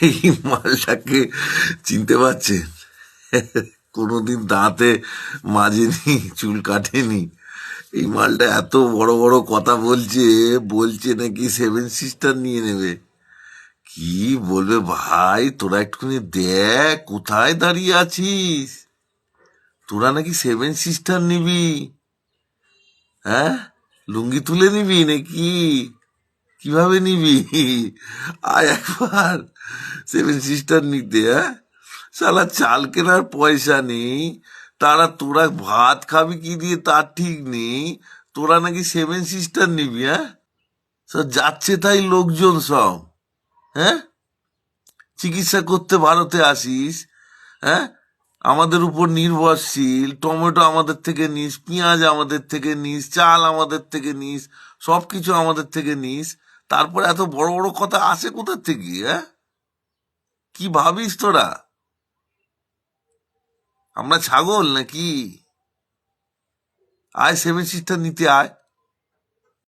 এই মালটাকে চিনতে পারছেন? কোনোদিন দাঁতে মাজেনি, চুল কাটেনি। এই মালটা এত বড় বড় কথা বলছে, বলছে নাকি সেভেন সিস্টার নিয়ে নেবে। কি বলবে ভাই, তোরা একটুখানি দেখ কোথায় দাঁড়িয়ে আছিস। তোরা নাকি সেভেন সিস্টার নিবি? হ্যাঁ, লুঙ্গি তুলে নিবি নাকি? কিভাবে নিবি? আয় একবার সেভেন সিস্টার নিতে। হ্যাঁ, শালা চাল কেনার পয়সা নেই, তারা তোরা ভাত খাবি কি দিয়ে তার ঠিক নেই, তোরা নাকি সেভেন সিস্টার নিবি? হ্যাঁ, সব যাচ্ছে তাই লোকজন সব। হ্যাঁ, চিকিৎসা করতে ভারতে আসিস। হ্যাঁ, আমাদের উপর নির্ভরশীল, টমেটো আমাদের থেকে নিস, পেঁয়াজ আমাদের থেকে নিস, চাল আমাদের থেকে নিস, সবকিছু আমাদের থেকে নিস। তারপরে এত বড় বড় কথা আসে কোথা থেকে? হ্যাঁ, কি ভাবিস তোরা? আমরা ছাগল নাকি? আয় সেভেন সিস্টার নিতে আয়।